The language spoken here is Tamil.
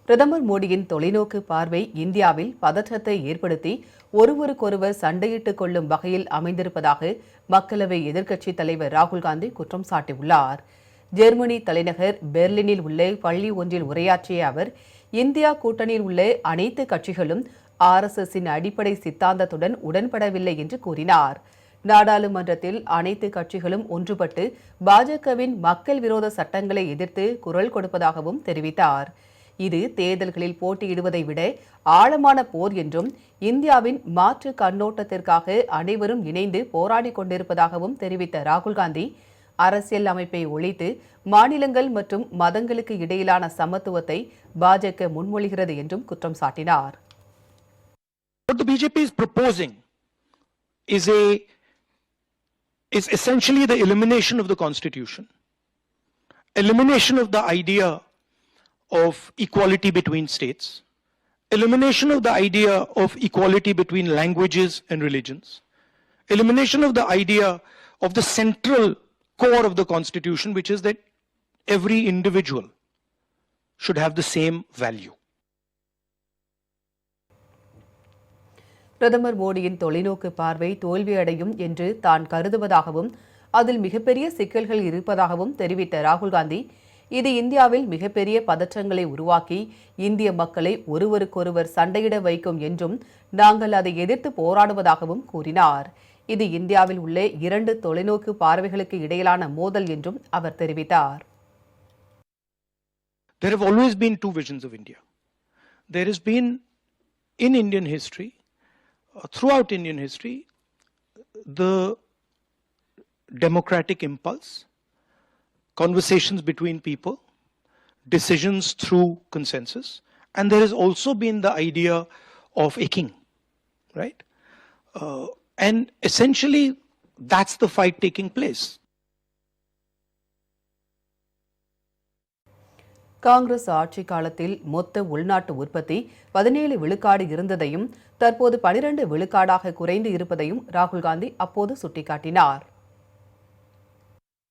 பிரதமர் மோடியின் தொலைநோக்கு பார்வை இந்தியாவில் பதற்றத்தை ஏற்படுத்தி ஒருவருக்கொருவர் சண்டையிட்டுக் கொள்ளும் வகையில் அமைந்திருப்பதாக மக்களவை எதிர்க்கட்சித் தலைவர் ராகுல் காந்தி குற்றம் சாட்டியுள்ளார். ஜெர்மனி தலைநகர் பெர்லினில் உள்ள பள்ளி ஒன்றில் உரையாற்றிய அவர், இந்தியா கூட்டணியில் உள்ள அனைத்து கட்சிகளும் RSSின் அடிப்படை சித்தாந்தத்துடன் உடன்படவில்லை என்று கூறினார். நாடாளுமன்றத்தில் அனைத்து கட்சிகளும் ஒன்றுபட்டு பாஜகவின் மக்கள் விரோத சட்டங்களை எதிர்த்து குரல் கொடுப்பதாகவும் தெரிவித்தார். இது தேர்தல்களில் போட்டியிடுவதை விட ஆழமான போர் என்றும் இந்தியாவின் மாற்று கண்ணோட்டத்திற்காக அனைவரும் இணைந்து போராடிக் கொண்டிருப்பதாகவும் தெரிவித்த ராகுல் காந்தி, அரசியல் அமைப்பை ஒழித்து மாநிலங்கள் மற்றும் மதங்களுக்கு இடையிலான சமத்துவத்தை பாஜக முன்மொழிகிறது என்றும் குற்றம் சாட்டினார். What the BJP is proposing is essentially the elimination of the constitution, elimination of the idea of equality between states, elimination of the idea of equality between languages and religions, elimination of the idea of the central core of the constitution, which is that every individual should have the same value. பிரதமர் மோடியின் தொலைநோக்கு பார்வை தோல்வியடையும் என்று தான் கருதுவதாகவும் அதில் மிகப்பெரிய சிக்கல்கள் இருப்பதாகவும் தெரிவித்த ராகுல் காந்தி, இது இந்தியாவில் மிகப்பெரிய பதற்றங்களை உருவாக்கி இந்திய மக்களை ஒருவருக்கொருவர் சண்டையிட வைக்கும் என்றும் நாங்கள் அதை எதிர்த்து போராடுவதாகவும் கூறினார். இது இந்தியாவில் உள்ள இரண்டு தொலைநோக்கு பார்வைகளுக்கு இடையிலான மோதல் என்றும் அவர் தெரிவித்தார். There have always been two visions of India. There has been in Indian history, throughout Indian history, the democratic impulse, conversations between people, decisions through consensus, and there has also been the idea of a king, right? And essentially, that's the fight taking place. Congress ஆட்சி காலத்தில் மொத்த உள்நாட்டு உற்பத்தி 17 விழுக்காடு இருந்ததையும் தற்போது 12 விழுக்காடாக குறைந்து இருப்பதையும் ராகுல் காந்தி அப்போது சுட்டிக்காட்டினார்.